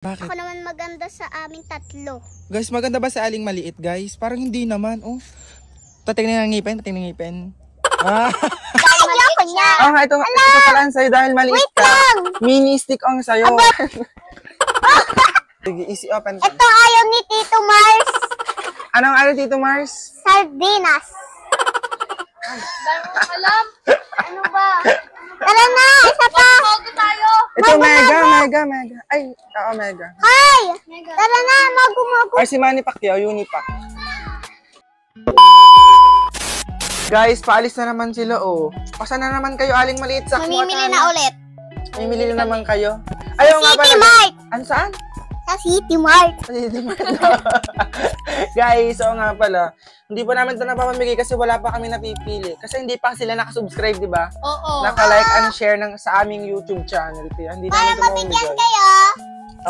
Bakit? Ako naman maganda sa amin tatlo. Guys, maganda ba sa aling maliit, guys? Parang hindi naman, oh. Tatingnan ng ngipin, tatingnan ng ngipin. Ah. Ayoko niya. Oh, ito pala ang sa'yo dahil maliit ka. Mini stick ang sa'yo. Sige, easy open. Ito ayaw ni Tito Mars. Anong ayaw, Tito Mars? Sardinas. Dahil mo alam. Ano ba? Tara na, isa pa. Mago tayo. Ito, mega. Ay, oo, mega. Hi! Tara na, magumago. Or si Manny Pacquiao, Unipac. Guys, paalis na naman sila, oh. Pasa na naman kayo, aling maliit sa Mamimili na ulit. Mamimili na naman kayo. Ayaw nga pala. City Mart. Ano saan? Sa City Mart. Guys, oo nga pala. Hindi pa namin ito napapamigay kasi wala pa kami napipili. Kasi hindi pa sila nakasubscribe, di ba? Oo. Naka-like and share sa aming YouTube channel. Kaya hindi namin ito Mabigyan mamigay. kayo.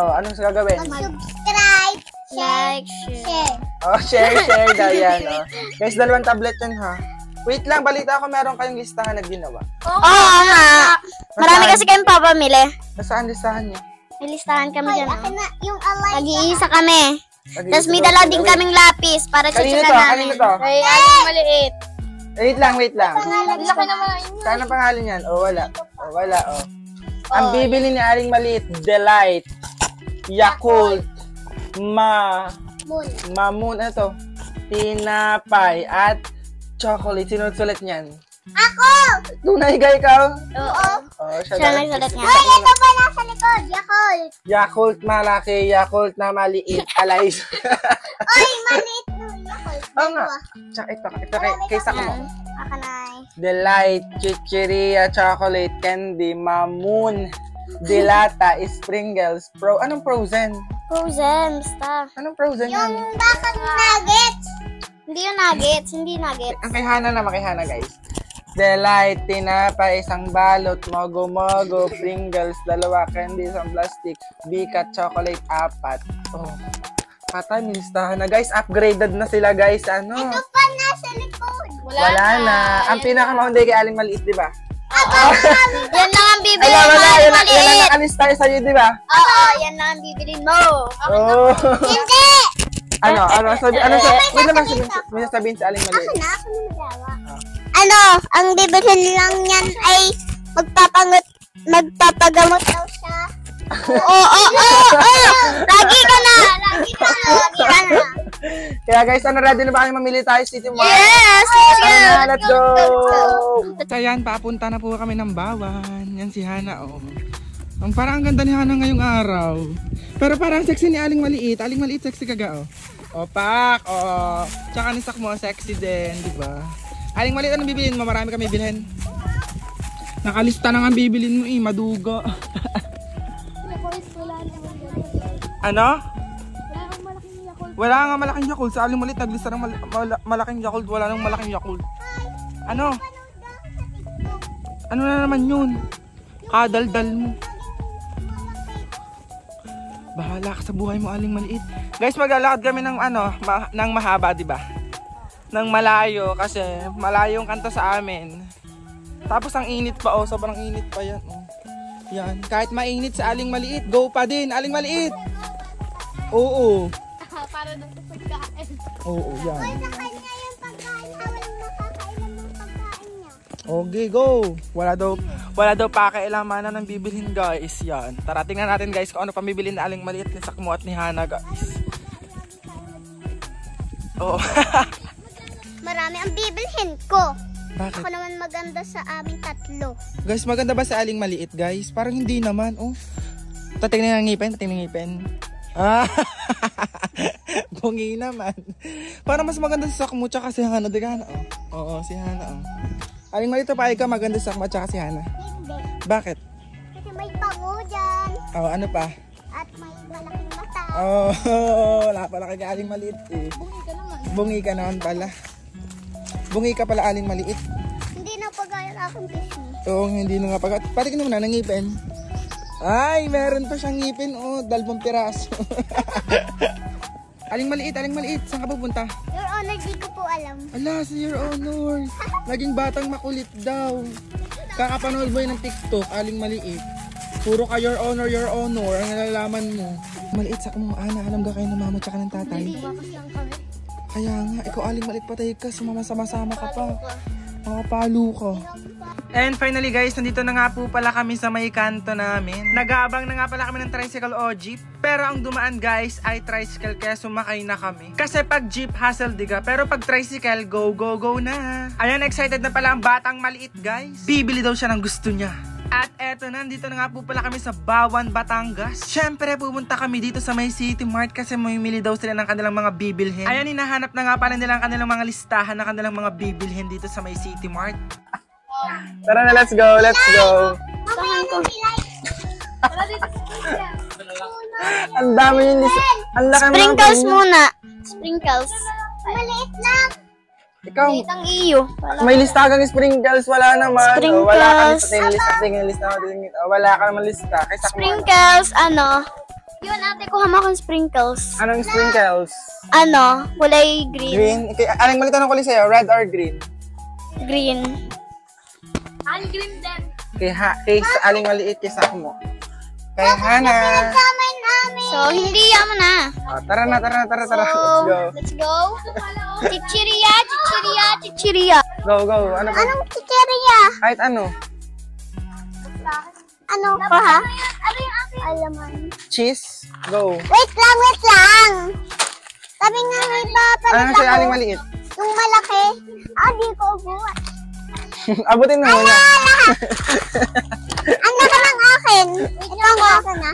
Oh, anong gagawin? Mag-subscribe. Like, Share. Oh, share daw yan. Oh. Guys, 2 tablet yun, ha? Wait lang, balita ko meron kayong listahan na ginawa. Oo nga. Marami kasi kayong papamili. Nasaan listahan niyo? May listahan kami dyan. Akin na yung alay. Nag-iisa kami. Tapos may dala din kaming lapis para Kanino check to? namin. Kanino to? Ay, aling maliit. Wait lang. Laki naman. Saan ang pangalan yan? Oh, wala. Oh. Ang bibili ni Aling Maliit, Delight, Yakult, Mamoon, ano to? Tinapay, at chocolate. Sinusulat niyan. Ako! Tunay ka ikaw? Oo. Oh, Siya nagsulat niya. Ay, ito pa nasa likod. Yakult. Yakult malaki, Yakult na maliit. Alice. Ay, maliit na Yakult. Oo nga. Tsaka ito kaysa ko mo. Ako na. Delight, Chichiria, Chocolate, Candy, Mamoon, Dilata, Sprinkles, anong frozen? Frozen, basta. Anong frozen yan? Yung bakang nuggets. Hindi yung nuggets, hindi nuggets. Ang kay Hana guys. Delight, tinapay, isang balot, mogo-mogo, Pringles, 2, candy, isang plastic, bikat, chocolate, 4. Oh, patay, may listahan na guys. Upgraded na sila guys. Ano? Ito pa nasa likod. Wala na. Ang pinakamaunday kay Aling Maliit, di ba? Yan lang ang bibili Ay, mo, wala. aling Yan maliit. ang nakalista sa'yo, di ba? Oo, yan lang ang bibili mo. Oh. Hindi! Ano? Wait naman, may sasabihin si Aling Maliit. Ako na magawa. Ano, ang bibilhin lang yan ay magpapagamot daw siya. Oo. Lagi ka na. Kaya guys, ready na ba kayo mamili tayo City Mart? Yes! Let's go! Ayan, papunta na po kami ng Bawan. Yan si Hana, oh. Parang ang ganda ni Hana ngayong araw. Pero parang sexy ni Aling Maliit. Aling Maliit, sexy kaga, oh. Opak, oh. Tsaka ni Sakmo, sexy din, di ba? Aling Maliit, anong bibilin mo? Marami kami bilhin. Nakalista na nga bibilin mo, madugo. Ano? Wala nga malaking Yakult. Sa Aling Maliit, naglista ng malaking Yakult. Wala nang malaking Yakult. Ano? Ano na naman yun? Kadaldal mo. Bahala ka sa buhay mo, Aling Maliit. Guys, maglalakad kami ng ng mahaba, di ba? Ng malayo kasi malayo yung kanta sa amin. Tapos ang init pa, oh, sobrang init pa yan, oh. Yan, kahit mainit sa Aling Maliit, go pa din, Aling Maliit. Oo. Para na sa pagkain. Oo, yan. Sa kanya yung pagkain, walang makakailan ng pagkain niya. Okay, go. Wala daw pakailangan ng bibilhin, guys. Yan. Tara, tingnan natin, guys, kung ano pang bibilhin na Aling Maliit ni Sakmo at ni Hana, guys. Oo. Marami ang bibilhin ko. Bakit? Ako naman maganda sa amin tatlo. Guys, maganda ba sa Aling Maliit, guys? Parang hindi naman, oh. Tatingnan ng ngipin, Ah, bungi naman. Parang mas maganda si Sakmo tsaka si Hana, di ka, Hana, oh. Oo, si Hana, oh. Aling Maliit, pahay ka maganda si Sakmo tsaka si Hana. Hindi. Bakit? Kasi may pango dyan. Oh, ano pa? At may malaking mata. Oh, wala pala kay Aling Maliit, eh. Bungi ka naman pala. Bungi ka pala, Aling Maliit. Hindi na pagaya na akong pisngi. Oo, hindi na nga pag... Pati ka naman na, nangipin. Ay, meron pa siyang ngipin, oh, 2 piraso. Aling Maliit, saan ka pupunta? Your Honor, di ko po alam. Ala, si Your Honor. Naging batang makulit daw. Kakapanood mo yun ng TikTok, Aling Maliit. Puro ka Your Honor, ang nalalaman mo. Maliit sa mo, Ana, alam ka kayo ng mama tsaka ng tatay. Tumakas lang kami. Kaya nga, ikaw aling maliit patay ka, sumama-sama ka pa. Makapalo ka. And finally guys, nandito na nga po pala kami sa may kanto namin. Nag-aabang na nga pala kami ng tricycle o jeep. Pero ang dumaan guys ay tricycle, kaya sumakay na kami. Kasi pag jeep, hassle diga. Pero pag tricycle, go, go, go na. Ayan, excited na pala ang batang maliit guys. Bibili daw siya ng gusto niya. At eto na, dito na nga po pala kami sa Bawan, Batangas. Syempre, pupunta kami dito sa may City Mart kasi mamimili daw sila ng kanilang mga bibilhin. Ayan, hinahanap na nga pala nila ang kanilang mga listahan ng kanilang mga bibilhin dito sa may City Mart. Tara na, let's go, let's go. Ang dami yung lista. Sprinkles muna. Sprinkles. Maliit lang. Ikaw, Maliit ang iyo. may lista kang sprinkles, wala naman. Sprinkles. O, wala ka tingin lista. Wala ka naman lista. Kaysa Sprinkles, ano? Yun, ate, kuha mo akong sprinkles. anong sprinkles? Ano? Kulay green. Green? Aling maliit anong kulay sa'yo? Red or green? Green. Ang green din. Kay sa aling maliit kaysa mo. Kay Hana. So, hindi mo na. O, tara na. Let's go. Let's go. Chichiria, chichiria, chichiria. Go. Ano ba? Anong chichiria? Kahit ano. Ano ko, ha? Ano yung aking alaman? Cheese. Go. Wait lang. Sabi nga, may papalit Ano sa'yo aling maliit? Yung malaki. Di ko ubuan. Abutin mo muna. Ang laki ng akin. Ito ang akin, ha?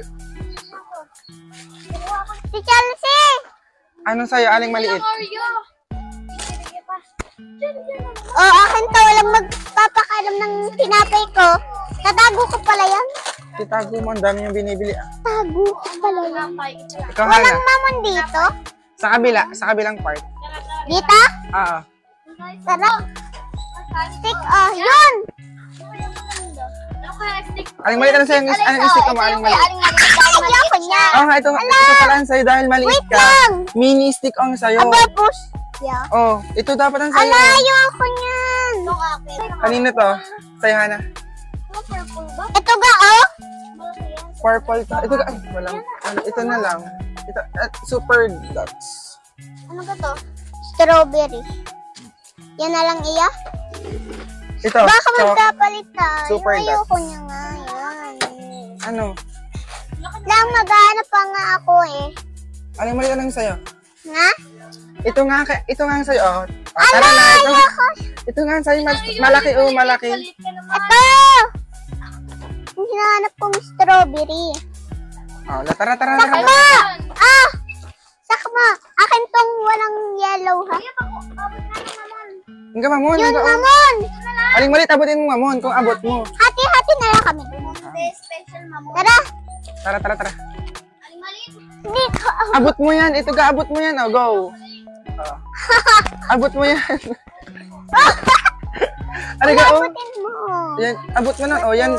Si Chelsea! Anong sa'yo aling maliit? Akin to. Walang magpapakalam ng tinapay ko. Tatago ko pala yan. Itago mo, ang dami yung binibili. Tago ko pala yan. Ikaw Hana. Walang mamon dito. Sa kabilang part. Dito? Oo. Tara. Stick, yun! Aling maliit, ano sa'yo? Anong stick mo, aling maliit? Ayoko niya. Ito pala ang sa'yo dahil maliit Wait ka. lang. Mini stick ang sa'yo. Push. Yeah. Oh, ito dapat ang sa'yo. Ayoko niyan. Kanino to? Sa'yo, Hana. Ito ga, Purple to. Ito, walang. Ito na lang. Ito, super dots. Ano ba to? Strawberry. Yan na lang iya? Ito, Baka magkapalit tayo. Super Ayoko dots. niya nga yan. Ano? Lang maghanap pa nga ako eh. Aling maliit, anong sa'yo? Nga? Ito nga ang sa'yo, oh. Tara na, ito nga ang sa'yo, malaki, malaki. Ito! Yung hinahanap kong strawberry. Oh, tara. Sakma! Sakma! Akin tong walang yellow, ha? Ang mamon. Yun, mamon! Aling maliit, abutin mo mamon, kung abot mo. Hati-hati na lang kami. Tara! Tara. Hindi ko. Abot mo yan, ito ga, abot mo yan, oh, go. Oh. Abot mo yan. Ariga, oh. Abutin mo. Yan, abot mo na, oh, yan.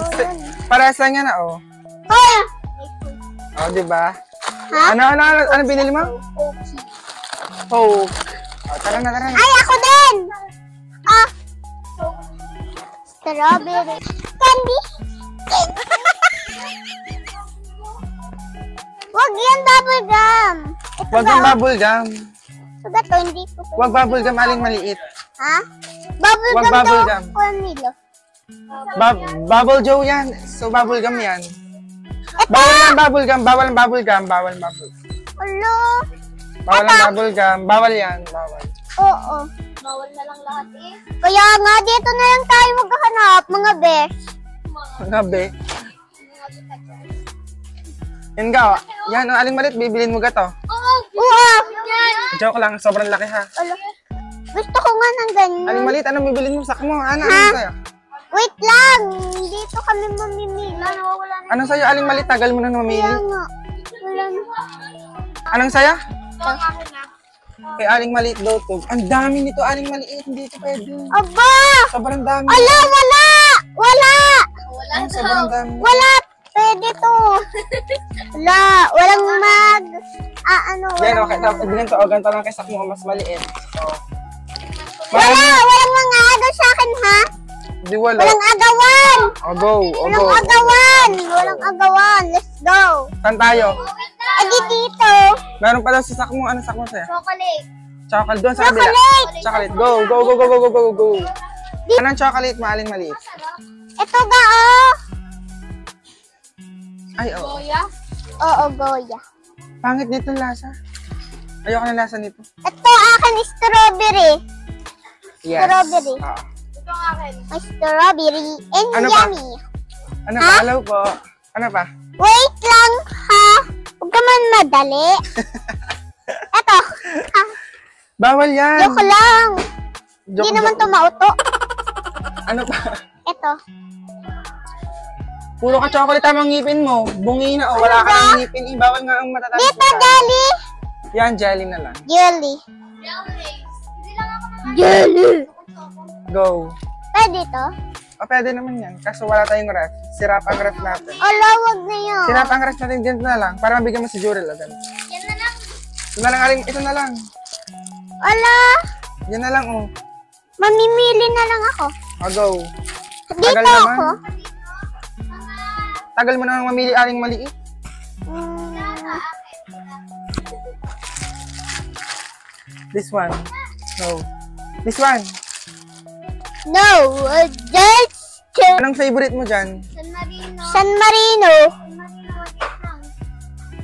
Para sa nga na, oh. Hoy! Oh, diba? Ha? Ano binili mo? Coke. Oh, tara na. Ay, ako din! Strawberry. Candy? Wag yan, bubble gum. Ito Wag ba? ang bubble gum. Ito ba to? Hindi ko. Wag bubble gum, aling maliit. Ha? Bubble Wag gum bubble daw gum. ako nilo. Bubble Joe yan. So, bubble gum yan. Ito! Bawal ang bubble gum. Bawal. Ulo. Bawal ang bubble gum. Bawal yan. Bawal. Oo. Bawal na lang lahat eh. Kaya nga, dito na lang tayo maghahanap, mga besh. Gabi. Yan ga, oh. Yan, oh, aling maliit, bibilin mo ga to. Oo! Yan! Joke lang, sobrang laki ha. Ulo. Gusto ko nga ng ganyan. Aling maliit, anong bibilin mo? Sak mo, ano sa'yo? Wait lang. Dito kami mamimili. Nawawala na. Anong sa'yo, aling maliit? Tagal mo na mamili. Kaya nga. Wala na. Anong sa'yo? Ito ang akin na. Kay aling maliit daw to. Ang dami nito, aling maliit. Hindi ito pwede. Aba! Sobrang dami. Ala, wala! Wala! Wala Ang daw. sobrang dami. Wala! Pwede to. Wala. Walang ano. Yan, Walang, okay. Tapos, ganito, o, ganito lang kay sak mo, mas maliit. So, Walang mga doon sa akin, ha? Di walo. Walang agawan! O, go. O, go. Walang agawan! Walang agawan! Let's go! Saan tayo? Eh di dito! Meron pa daw sa sakmo. Ano sakmo sa'yo? Chocolate. Chocolate. Doon sa kabila. Chocolate! Chocolate. Go, go, go, go, go, go, go, go. Anong chocolate? Maaling maliit. Ito ga oh! Ay, oo. Kuya? Oo, Goya. Pangit nito lasa. Ayoko na lasa nito. Ito akin strawberry. Yes. Strawberry. Ah. Ito ang akin. May strawberry and Ano pa? yummy. Ano pa? Hello po. Ano pa? Wait lang ha. Huwag ka man madali. Ito. Ha? Bawal yan. Joke lang. Hindi Joke, naman joke. to mauto. Ano pa? Ito. Puro ka chocolate tamang ngipin mo. Bungi na. O, wala ka ng ngipin. Eh, bawal nga ang matataas. Dito, Jelly. Yan, jelly na lang. Jelly. Hindi lang ako naman. Jelly. Go. Pwede to? O, pwede naman yan. Kaso wala tayong ref. Sirap ang ref natin. Ala, wag na yun. Sirap ang ref natin dyan na lang. Para mabigyan mo si Jurel. Agad. Yan na lang. Ito na lang, Aling. Ito na lang. Ala, Yan na lang, oh. mamimili na lang ako. O, go. Dito Tagal naman. ako. Tagal mo na mamili Aling maliit. This one. No. This one. No, just Anong favorite mo dyan? San Marino. San Marino. San Marino. Wait lang.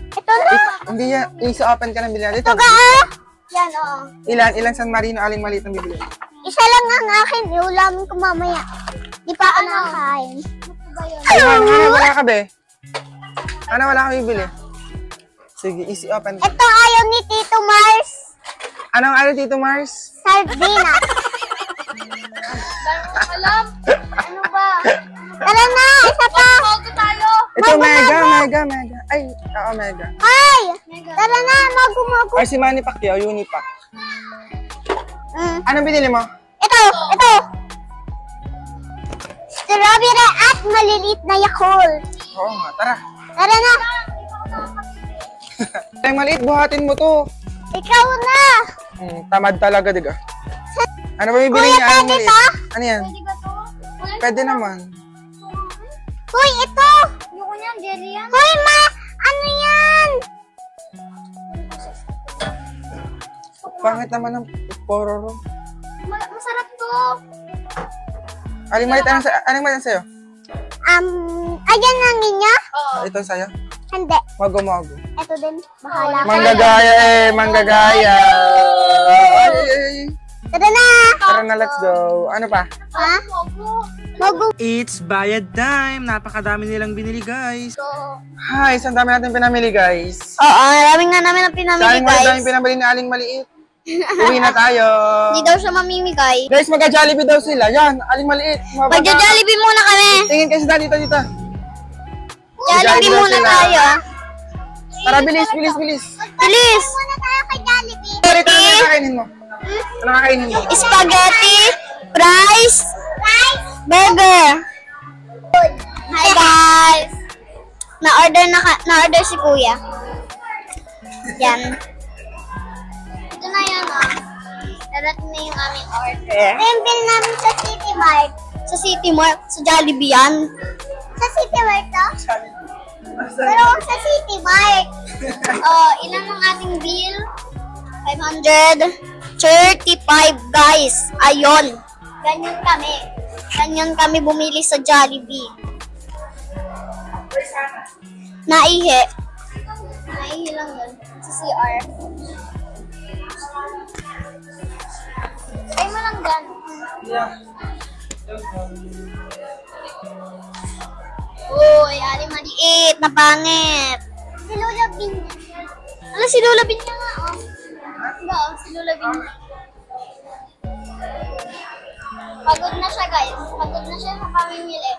Ito na. Hindi yan. Isa-open ka ng bilhin. Ito Ito. ka ah. Yan, oo. Ilan San Marino Aling maliit ang bibili? Isa lang ang akin. Iulamin ko mamaya. Di pa ako nakakain. Ano, wala ka be? Ano, wala ka bibili? Sige, easy open. Ito ayaw ni Tito Mars. Anong ano, Tito Mars? Sardinas. Alam? Ano ba? Tara na, isa pa. Bago tayo. Ito, mega. Ay, oo, mega. Ay, tara na, magumago. Or si Manny Pacquiao, Unipac. Anong binili mo? Ito. Strawberry at maliliit na Yakult. Oo nga, tara. Tara na. Ay, maliit, buhatin mo to. Ikaw na. Tamad talaga, diga. Ano ba bibili Kuya, niya? Anong pwede maliit? to? Ano yan? Pwede ba to? Pwede naman. Hoy, ito. Yung yan, jelly yan. Hoy, ano yan? Pangit naman ng pororo. Masarap to. Aling maliit, anong maliit sa'yo? Ayan ang niya? Oo. Ito sa'yo? Hindi. Mago-mago. Ito din. Bahala ka. Manggagaya manggagaya. Ay. Tara na. Tara na, let's go. Ano pa? Ha? Magu. It's bayad time. Napakadami nilang binili, guys. So, Hi, saan dami natin pinamili, guys? Oo, marami nga namin ang pinamili, Sayang mo dami pinamili ni Aling Maliit. Uwi na tayo. Hindi daw siya mamimigay. Guys, magka-Jollibee daw sila. Yan, Aling Maliit. Magja-Jollibee muna kami. Tingin kasi dito. Jollibee muna sila. tayo. Tara, bilis. Bilis. Muna tayo kay Jollibee. Sorry, ano kakainin mo? Ano kakainin mo? Spaghetti, fries, burger. Hi guys. Na-order si Kuya. Yan. Ito na yan Darating na yung aming order. Rimbil namin sa City Mart. Sa City Mart? Sa Jollibee yan? Sa City Mart to? Pero sa City Mart. Ilan ang ating bill? 535 guys. Ayon. Ganyan kami bumili sa Jollibee. Naihi lang yun. Sa CR. Ay mo lang dyan. Uy, aling maliit na pangit. Si Lola Bin. Ano si Lola Bin niya nga, oh. Diba, si Lola Bin. Pagod na siya, guys. Pagod na siya sa pamimili.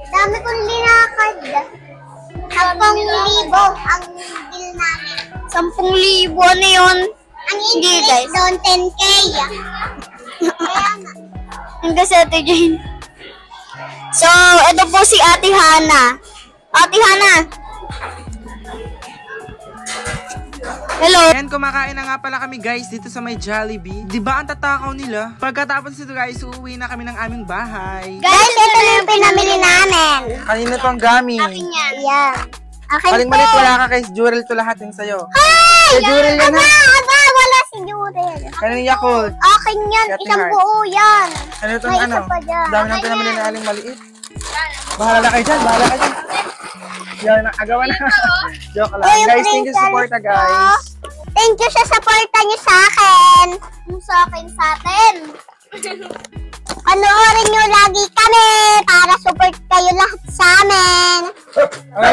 Dami kong linakad. 10,000 ang bill namin. 10,000? Ano yun? Ang English doon, 10K. Kaya nga. Ang gasete Jane. So, ito po si Ate Hana. Ate Hana. Hello. And kumakain na nga pala kami guys dito sa may Jollibee. Diba ang tatakaw nila? Pagkatapos ito guys, uuwi na kami ng aming bahay. Guys, ito na yung pinamili namin. Kanina to ang gamit. Akin yan. Yan. Akin Aling to. Maliit, wala ka guys. Jurel to lahat yung sa'yo. Ay! Jurel yan ha. Aba, wala si Jurel. Kanina Yakult. Akin yan. Yating Isang heart. buo yan. Ano itong May ano? isa pa dyan. Dami nang pinamili ng Aling Maliit. Bahala na kayo dyan, bahala ka dyan. Yan, agawan na. Joke lang. Uy, yung Guys, thank you sa support guys. Thank you sa supporta niyo sa akin. Yung sa atin. Panoorin niyo lagi kami para support kayo lahat sa amin.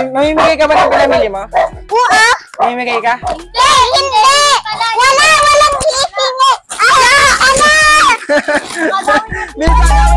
Mamimigay ka ba ng pinamili mo? Oo. Mamimigay ka? Hindi. Walang hihingi. Ano? Minsan